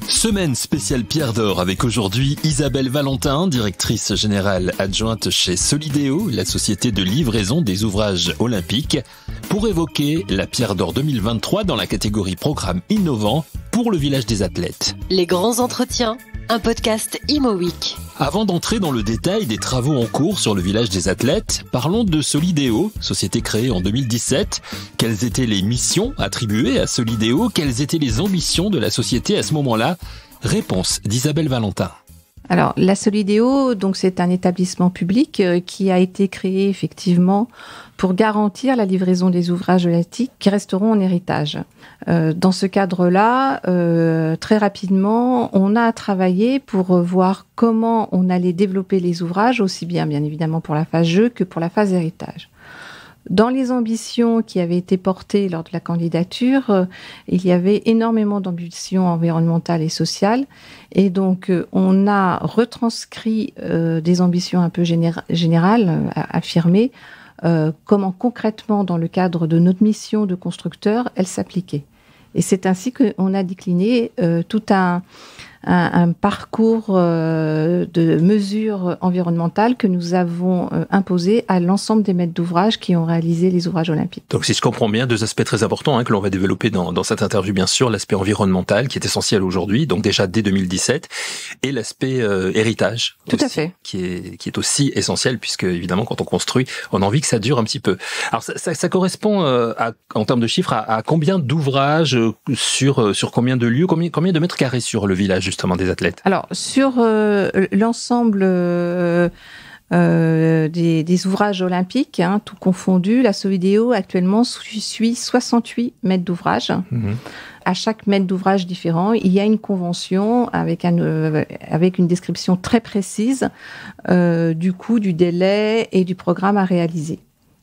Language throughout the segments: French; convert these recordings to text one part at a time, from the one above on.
Semaine spéciale Pierre d'Or avec aujourd'hui Isabelle Valentin, directrice générale adjointe chez Solideo, la société de livraison des ouvrages olympiques, pour évoquer la Pierre d'Or 2023 dans la catégorie programme innovant pour le village des athlètes. Les grands entretiens, un podcast Imo Week. Avant d'entrer dans le détail des travaux en cours sur le village des athlètes, parlons de Solideo, société créée en 2017. Quelles étaient les missions attribuées à Solideo? Quelles étaient les ambitions de la société à ce moment-là? Réponse d'Isabelle Valentin. Alors, la Solideo, donc, c'est un établissement public qui a été créé effectivement pour garantir la livraison des ouvrages olympiques qui resteront en héritage. Dans ce cadre-là, très rapidement, on a travaillé pour voir comment on allait développer les ouvrages, aussi bien évidemment pour la phase jeu que pour la phase héritage. Dans les ambitions qui avaient été portées lors de la candidature, il y avait énormément d'ambitions environnementales et sociales. Et donc, on a retranscrit des ambitions un peu générales, affirmées, comment concrètement, dans le cadre de notre mission de constructeur, elles s'appliquaient. Et c'est ainsi qu'on a décliné tout un parcours de mesures environnementales que nous avons imposé à l'ensemble des maîtres d'ouvrage qui ont réalisé les ouvrages olympiques. Donc si je comprends bien, deux aspects très importants que l'on va développer dans cette interview, bien sûr, l'aspect environnemental qui est essentiel aujourd'hui, donc déjà dès 2017, et l'aspect héritage. Tout aussi, à fait. Qui est aussi essentiel, puisque évidemment quand on construit, on a envie que ça dure un petit peu. Alors ça correspond en termes de chiffres à combien d'ouvrages sur combien de lieux, combien de mètres carrés sur le village justement des athlètes? Alors, sur l'ensemble des ouvrages olympiques, tout confondu, la Solideo actuellement suit 68 mètres d'ouvrage. Mmh. À chaque mètre d'ouvrage différent, il y a une convention avec une description très précise du coût, du délai et du programme à réaliser.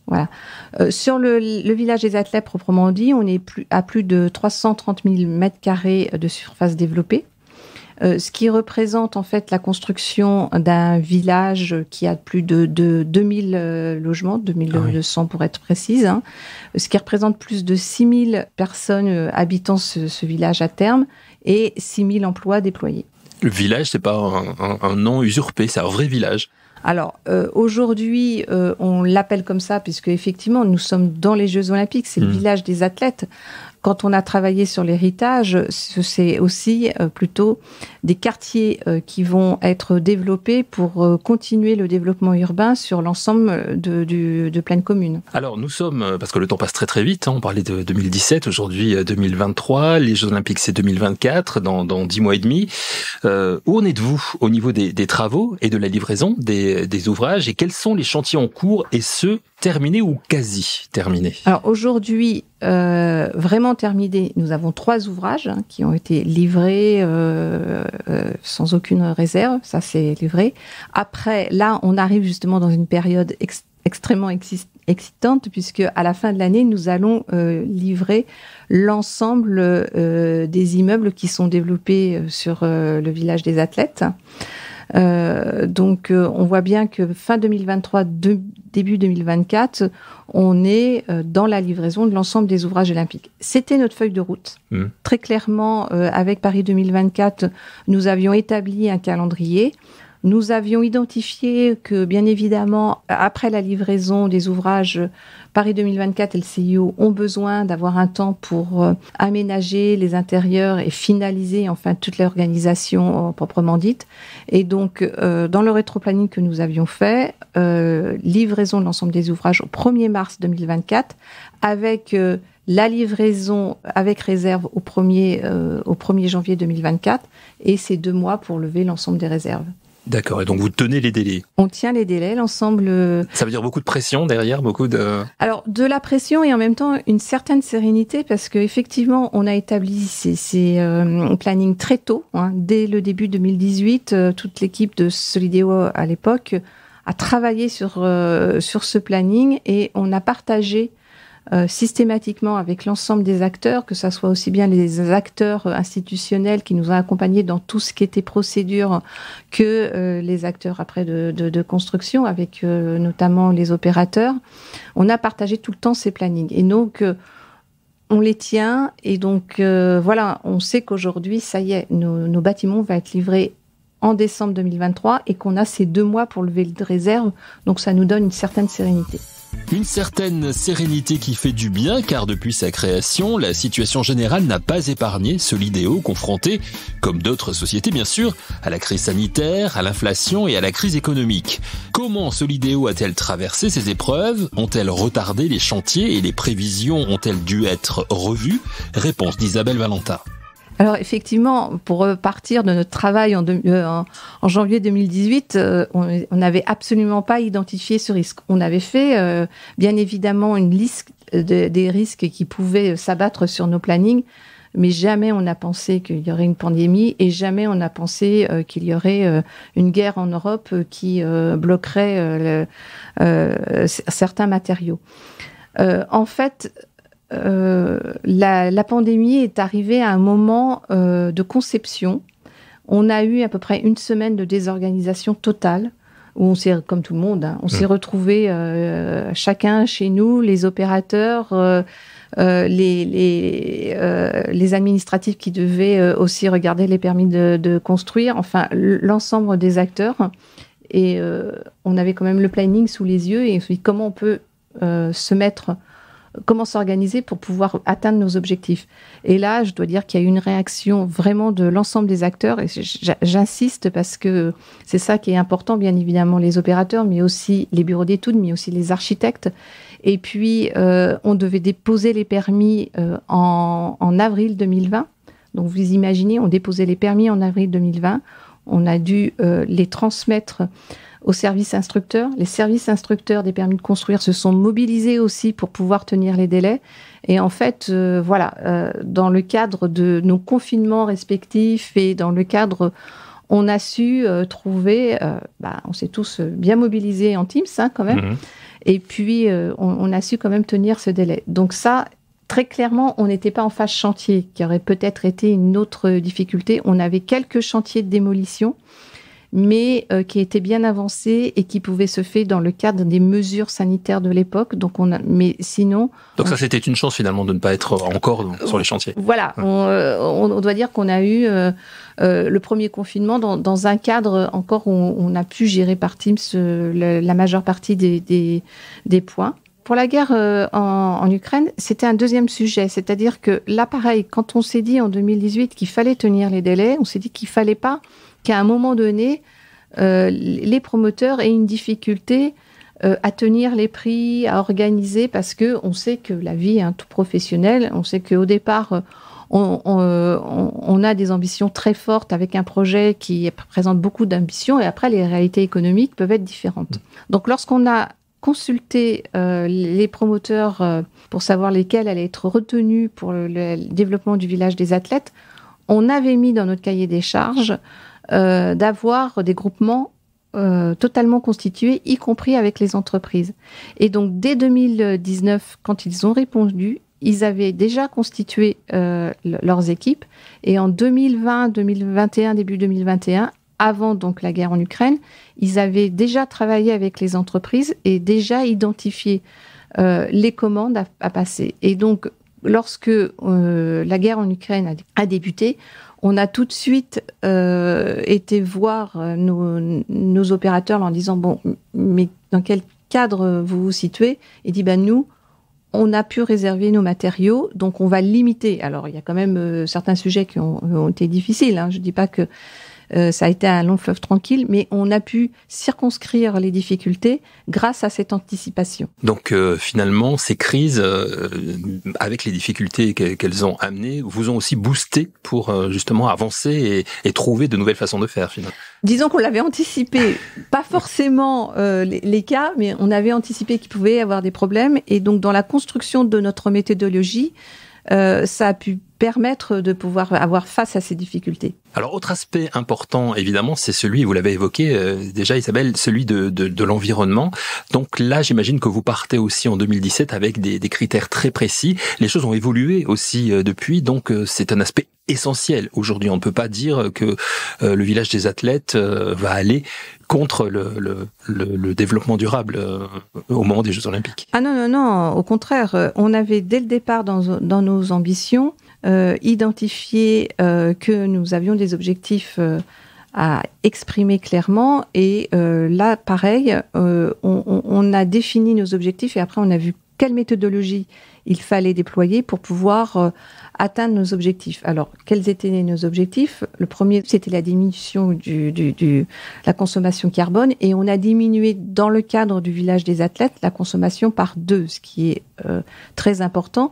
Voilà. Sur le village des athlètes proprement dit, on est à plus de 330 000 mètres carrés de surface développée. Ce qui représente en fait la construction d'un village qui a plus de 2000 logements, 2200 pour être précise, ce qui représente plus de 6000 personnes habitant ce village à terme et 6000 emplois déployés. Le village, c'est pas un nom usurpé, c'est un vrai village. Alors, aujourd'hui, on l'appelle comme ça puisque effectivement, nous sommes dans les Jeux Olympiques, c'est le village des athlètes. Quand on a travaillé sur l'héritage, c'est aussi plutôt des quartiers qui vont être développés pour continuer le développement urbain sur l'ensemble de pleine commune. Alors nous sommes, parce que le temps passe très très vite, on parlait de 2017, aujourd'hui 2023, les Jeux Olympiques c'est 2024, dans 10 mois et demi. Où en êtes-vous au niveau des travaux et de la livraison des ouvrages et quels sont les chantiers en cours et ceux terminés ou quasi terminés? Alors aujourd'hui, vraiment terminés, nous avons 3 ouvrages qui ont été livrés sans aucune réserve, ça c'est livré. Après, là, on arrive justement dans une période extrêmement excitante puisque à la fin de l'année, nous allons livrer l'ensemble des immeubles qui sont développés sur le village des athlètes. Donc, on voit bien que fin 2023, début 2024, on est dans la livraison de l'ensemble des ouvrages olympiques. C'était notre feuille de route. Très clairement, avec Paris 2024, nous avions établi un calendrier. Nous avions identifié que, bien évidemment, après la livraison des ouvrages, Paris 2024 et le CIO ont besoin d'avoir un temps pour aménager les intérieurs et finaliser enfin toute l'organisation proprement dite. Et donc, dans le rétroplanning que nous avions fait, livraison de l'ensemble des ouvrages au 1er mars 2024, avec la livraison avec réserve au 1er janvier 2024, et ces 2 mois pour lever l'ensemble des réserves. D'accord, et donc vous tenez les délais? On tient les délais, l'ensemble... Ça veut dire beaucoup de pression derrière, beaucoup de... Alors, de la pression et en même temps une certaine sérénité parce qu'effectivement, on a établi ces plannings très tôt. Dès le début 2018, toute l'équipe de Solideo à l'époque a travaillé sur ce planning et on a partagé systématiquement avec l'ensemble des acteurs, que ça soit aussi bien les acteurs institutionnels qui nous ont accompagnés dans tout ce qui était procédure que les acteurs après de construction, avec notamment les opérateurs. On a partagé tout le temps ces plannings. Et donc, on les tient et donc voilà, on sait qu'aujourd'hui, ça y est, nos bâtiments vont être livrés en décembre 2023 et qu'on a ces 2 mois pour lever de réserve, donc ça nous donne une certaine sérénité. Une certaine sérénité qui fait du bien car depuis sa création, la situation générale n'a pas épargné Solideo, confronté, comme d'autres sociétés bien sûr, à la crise sanitaire, à l'inflation et à la crise économique. Comment Solideo a-t-elle traversé ces épreuves? Ont-elles retardé les chantiers et les prévisions ont-elles dû être revues? Réponse d'Isabelle Valentin. Alors effectivement, pour partir de notre travail en janvier 2018, on n'avait absolument pas identifié ce risque. On avait fait bien évidemment une liste des risques qui pouvaient s'abattre sur nos plannings, mais jamais on n'a pensé qu'il y aurait une pandémie et jamais on n'a pensé qu'il y aurait une guerre en Europe qui bloquerait certains matériaux. En fait, la pandémie est arrivée à un moment de conception. On a eu à peu près une semaine de désorganisation totale, où on s'est, comme tout le monde, on s'est retrouvés chacun chez nous, les opérateurs, les administratifs qui devaient aussi regarder les permis de construire, enfin l'ensemble des acteurs. Et on avait quand même le planning sous les yeux et on s'est dit comment on peut comment s'organiser pour pouvoir atteindre nos objectifs. Et là, je dois dire qu'il y a eu une réaction vraiment de l'ensemble des acteurs, et j'insiste parce que c'est ça qui est important, bien évidemment, les opérateurs, mais aussi les bureaux d'études, mais aussi les architectes. Et puis, on devait déposer les permis en avril 2020. Donc, vous imaginez, on déposait les permis en avril 2020. On a dû les transmettre aux services instructeurs. Les services instructeurs des permis de construire se sont mobilisés aussi pour pouvoir tenir les délais. Et en fait, dans le cadre de nos confinements respectifs et dans le cadre, on a su trouver, on s'est tous bien mobilisés en Teams quand même, et puis on a su quand même tenir ce délai. Donc ça, très clairement, on n'était pas en phase chantier, qui aurait peut-être été une autre difficulté. On avait quelques chantiers de démolition, mais qui étaient bien avancés et qui pouvaient se faire dans le cadre des mesures sanitaires de l'époque. Mais sinon... Donc ça, c'était une chance finalement de ne pas être encore sur les chantiers. Voilà, on doit dire qu'on a eu le premier confinement dans un cadre encore où on a pu gérer par Teams la majeure partie des points. Pour la guerre en Ukraine, c'était un deuxième sujet. C'est-à-dire que là, pareil, quand on s'est dit en 2018 qu'il fallait tenir les délais, on s'est dit qu'il fallait pas qu'à un moment donné, les promoteurs aient une difficulté à tenir les prix, à organiser, parce que on sait que la vie est un tout professionnel. On sait qu'au départ, on a des ambitions très fortes avec un projet qui présente beaucoup d'ambitions, et après, les réalités économiques peuvent être différentes. Donc, lorsqu'on a consulté les promoteurs pour savoir lesquels allaient être retenus pour le développement du village des athlètes, on avait mis dans notre cahier des charges d'avoir des groupements totalement constitués, y compris avec les entreprises. Et donc, dès 2019, quand ils ont répondu, ils avaient déjà constitué leurs équipes. Et en 2020, 2021, début 2021, avant donc la guerre en Ukraine, ils avaient déjà travaillé avec les entreprises et déjà identifié les commandes à passer. Et donc, lorsque la guerre en Ukraine a débuté, on a tout de suite été voir nos opérateurs en disant « Bon, mais dans quel cadre vous vous situez ?» Et dit « Nous, on a pu réserver nos matériaux, donc on va limiter. » Alors, il y a quand même certains sujets qui ont été difficiles. Je ne dis pas que ça a été un long fleuve tranquille, mais on a pu circonscrire les difficultés grâce à cette anticipation. Donc finalement, ces crises, avec les difficultés qu'elles ont amenées, vous ont aussi boosté pour justement avancer et trouver de nouvelles façons de faire finalement. Disons qu'on l'avait anticipé, pas forcément les cas, mais on avait anticipé qu'il pouvait y avoir des problèmes. Et donc dans la construction de notre méthodologie, ça a pu permettre de pouvoir avoir face à ces difficultés. Alors, autre aspect important, évidemment, c'est celui, vous l'avez évoqué déjà Isabelle, celui de l'environnement. Donc là, j'imagine que vous partez aussi en 2017 avec des critères très précis. Les choses ont évolué aussi depuis, donc c'est un aspect essentiel. Aujourd'hui, on ne peut pas dire que le village des athlètes va aller contre le développement durable au moment des Jeux Olympiques. Ah non, au contraire, on avait dès le départ dans nos ambitions identifié que nous avions des objectifs à exprimer clairement et là, pareil, on a défini nos objectifs et après on a vu quelle méthodologie il fallait déployer pour pouvoir atteindre nos objectifs. Alors, quels étaient nos objectifs ? Le premier, c'était la diminution de la consommation carbone et on a diminué dans le cadre du village des athlètes la consommation par 2, ce qui est très important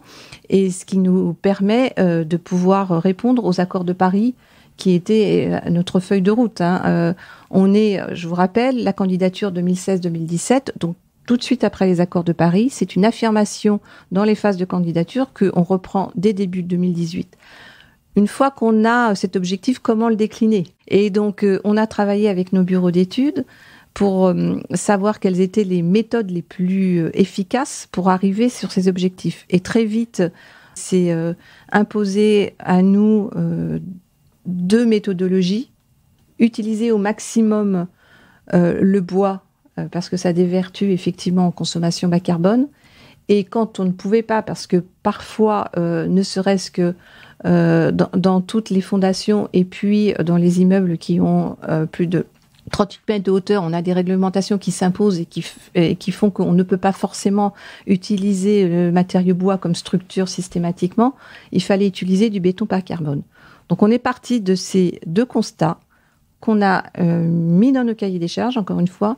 et ce qui nous permet de pouvoir répondre aux accords de Paris qui était notre feuille de route. On est, je vous rappelle, la candidature 2016-2017, donc tout de suite après les accords de Paris, c'est une affirmation dans les phases de candidature qu'on reprend dès début 2018. Une fois qu'on a cet objectif, comment le décliner ? Et donc, on a travaillé avec nos bureaux d'études pour savoir quelles étaient les méthodes les plus efficaces pour arriver sur ces objectifs. Et très vite, c'est imposé à nous 2 méthodologies. Utiliser au maximum le bois, parce que ça a des vertus effectivement en consommation bas carbone. Et quand on ne pouvait pas, parce que parfois, ne serait-ce que dans toutes les fondations et puis dans les immeubles qui ont plus de 38 mètres de hauteur, on a des réglementations qui s'imposent et qui font qu'on ne peut pas forcément utiliser le matériau bois comme structure systématiquement. Il fallait utiliser du béton bas carbone. Donc on est parti de ces 2 constats qu'on a mis dans nos cahiers des charges, encore une fois,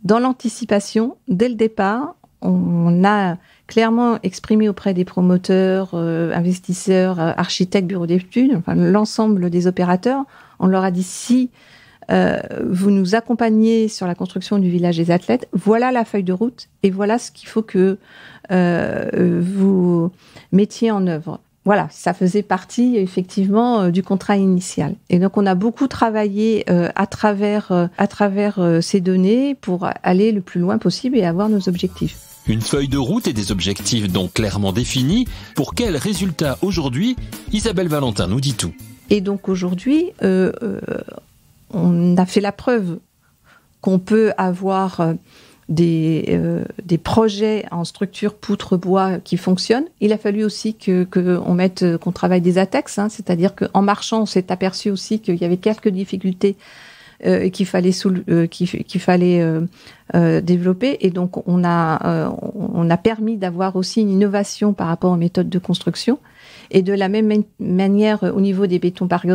dans l'anticipation, dès le départ. On a clairement exprimé auprès des promoteurs, investisseurs, architectes, bureaux d'études, enfin l'ensemble des opérateurs, on leur a dit si vous nous accompagnez sur la construction du village des athlètes, voilà la feuille de route et voilà ce qu'il faut que vous mettiez en œuvre. Voilà, ça faisait partie effectivement du contrat initial. Et donc on a beaucoup travaillé à travers ces données pour aller le plus loin possible et avoir nos objectifs. Une feuille de route et des objectifs donc clairement définis. Pour quels résultats aujourd'hui ? Isabelle Valentin nous dit tout. Et donc aujourd'hui, on a fait la preuve qu'on peut avoir des projets en structure poutre-bois qui fonctionnent. Il a fallu aussi qu'on travaille des ATEX, c'est-à-dire qu'en marchant, on s'est aperçu aussi qu'il y avait quelques difficultés qu'il fallait développer. Et donc, on a permis d'avoir aussi une innovation par rapport aux méthodes de construction. Et de la même manière, au niveau des bétons par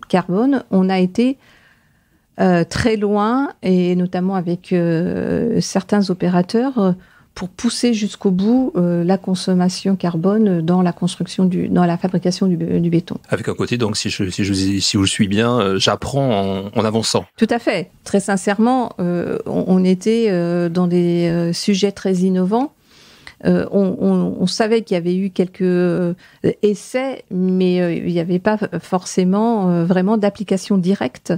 carbone, on a été très loin, et notamment avec certains opérateurs, pour pousser jusqu'au bout la consommation carbone dans la construction dans la fabrication du béton. Avec un côté, donc, si je suis bien, j'apprends en avançant. Tout à fait. Très sincèrement, on était dans des sujets très innovants. On savait qu'il y avait eu quelques essais, mais il n'y avait pas forcément vraiment d'application directe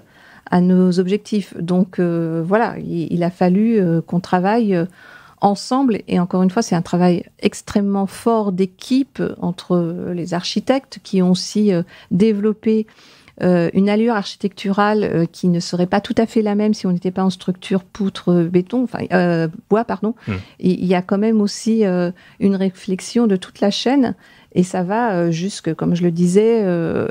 à nos objectifs. Donc voilà, il a fallu qu'on travaille ensemble. Et encore une fois, c'est un travail extrêmement fort d'équipe entre les architectes qui ont aussi développé une allure architecturale qui ne serait pas tout à fait la même si on n'était pas en structure bois, pardon. Il y a quand même aussi une réflexion de toute la chaîne. Et ça va jusque, comme je le disais,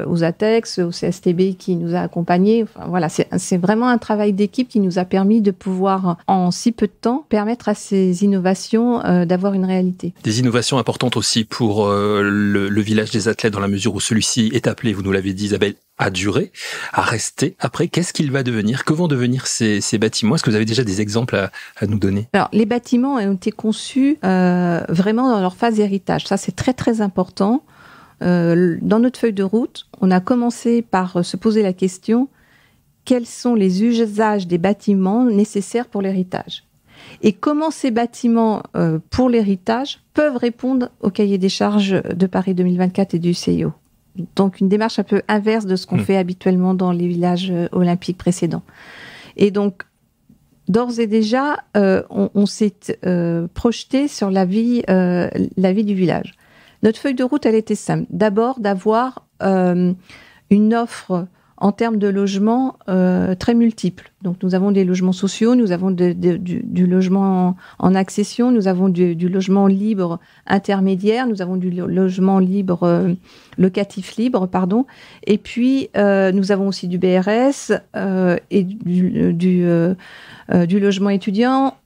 aux ATEX, au CSTB qui nous a accompagnés. Enfin, voilà, c'est vraiment un travail d'équipe qui nous a permis de pouvoir, en si peu de temps, permettre à ces innovations d'avoir une réalité. Des innovations importantes aussi pour le village des athlètes dans la mesure où celui-ci est appelé, vous nous l'avez dit Isabelle, à durer, à rester. Après, qu'est-ce qu'il va devenir ? Que vont devenir ces bâtiments ? Est-ce que vous avez déjà des exemples à nous donner ? Alors, les bâtiments ont été conçus vraiment dans leur phase héritage. Ça, c'est très, très important. Dans notre feuille de route, on a commencé par se poser la question, quels sont les usages des bâtiments nécessaires pour l'héritage ? Et comment ces bâtiments pour l'héritage peuvent répondre au cahier des charges de Paris 2024 et du CIO ? Donc, une démarche un peu inverse de ce qu'on fait habituellement dans les villages olympiques précédents. Et donc, d'ores et déjà, on s'est projeté sur la vie du village. Notre feuille de route, elle était simple. D'abord, d'avoir une offre en termes de logement très multiple. Donc nous avons des logements sociaux, nous avons du logement en accession, nous avons du logement libre intermédiaire, nous avons du logement libre locatif libre, pardon. Et puis nous avons aussi du BRS et du logement étudiant.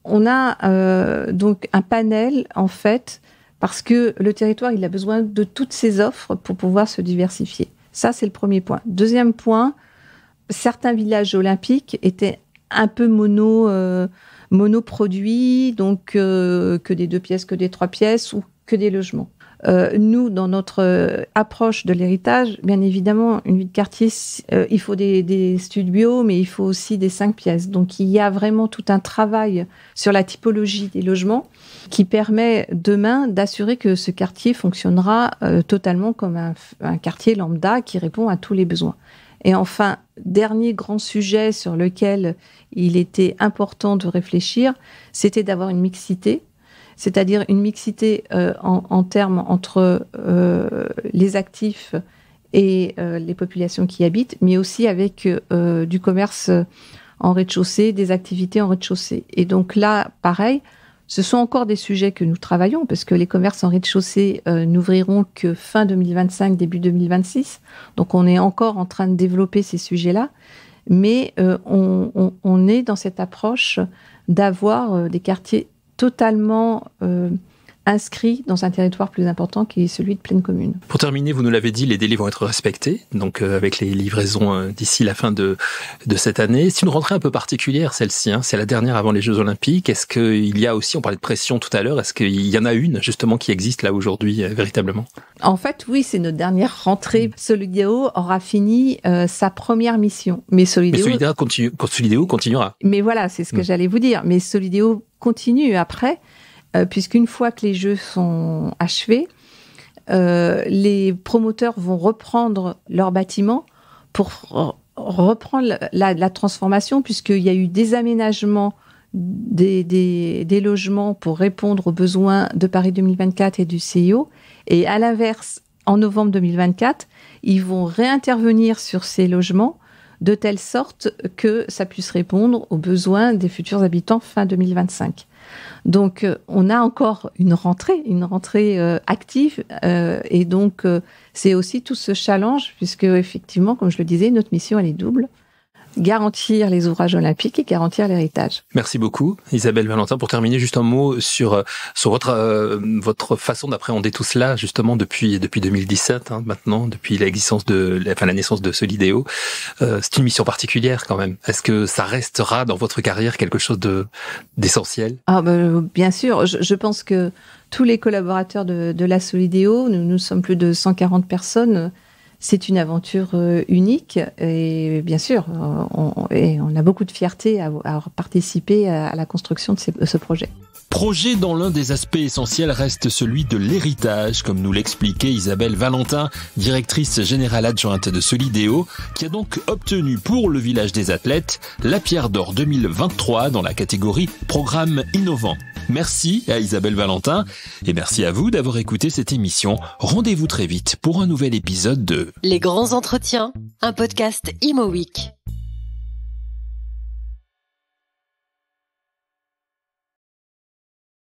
On a donc un panel en fait parce que le territoire il a besoin de toutes ces offres pour pouvoir se diversifier. Ça, c'est le premier point. Deuxième point, certains villages olympiques étaient un peu monoproduits, donc que des 2 pièces, que des 3 pièces ou que des logements. Nous, dans notre approche de l'héritage, bien évidemment, une vie de quartier, il faut des studios, mais il faut aussi des 5 pièces. Donc, il y a vraiment tout un travail sur la typologie des logements qui permet demain d'assurer que ce quartier fonctionnera totalement comme un quartier lambda qui répond à tous les besoins. Et enfin, dernier grand sujet sur lequel il était important de réfléchir, c'était d'avoir une mixité. C'est-à-dire une mixité en termes entre les actifs et les populations qui y habitent, mais aussi avec du commerce en rez-de-chaussée, des activités en rez-de-chaussée. Et donc là, pareil, ce sont encore des sujets que nous travaillons, parce que les commerces en rez-de-chaussée n'ouvriront que fin 2025, début 2026. Donc on est encore en train de développer ces sujets-là, mais on est dans cette approche d'avoir des quartiers totalement inscrit dans un territoire plus important qui est celui de pleine commune. Pour terminer, vous nous l'avez dit, les délais vont être respectés, donc avec les livraisons d'ici la fin de cette année. C'est une rentrée un peu particulière celle-ci, c'est la dernière avant les Jeux Olympiques. Est-ce qu'il y a aussi, on parlait de pression tout à l'heure, est-ce qu'il y en a une justement qui existe là aujourd'hui véritablement? En fait, oui, c'est notre dernière rentrée. Solideo aura fini sa première mission. Mais Solideo continuera. Mais voilà, c'est ce que j'allais vous dire. Mais Solideo continue après. Puisqu'une fois que les jeux sont achevés, les promoteurs vont reprendre leur bâtiment pour reprendre la transformation, puisqu'il y a eu des aménagements des logements pour répondre aux besoins de Paris 2024 et du CIO. Et à l'inverse, en novembre 2024, ils vont réintervenir sur ces logements de telle sorte que ça puisse répondre aux besoins des futurs habitants fin 2025. Donc, on a encore une rentrée active, et donc c'est aussi tout ce challenge, puisque effectivement, comme je le disais, notre mission elle est double. Garantir les ouvrages olympiques et garantir l'héritage. Merci beaucoup, Isabelle Valentin. Pour terminer, juste un mot sur votre façon d'appréhender tout cela, justement depuis 2017, maintenant, depuis la naissance de Solideo. C'est une mission particulière quand même. Est-ce que ça restera dans votre carrière quelque chose d'essentiel? Bien sûr. Je pense que tous les collaborateurs de la Solideo, nous sommes plus de 140 personnes. C'est une aventure unique et bien sûr, on a beaucoup de fierté à participer à la construction de ce projet. Projet dont l'un des aspects essentiels reste celui de l'héritage, comme nous l'expliquait Isabelle Valentin, directrice générale adjointe de Solideo, qui a donc obtenu pour le village des athlètes la Pierre d'Or 2023 dans la catégorie Programme innovant. Merci à Isabelle Valentin et merci à vous d'avoir écouté cette émission. Rendez-vous très vite pour un nouvel épisode de Les grands entretiens, un podcast Imo Week.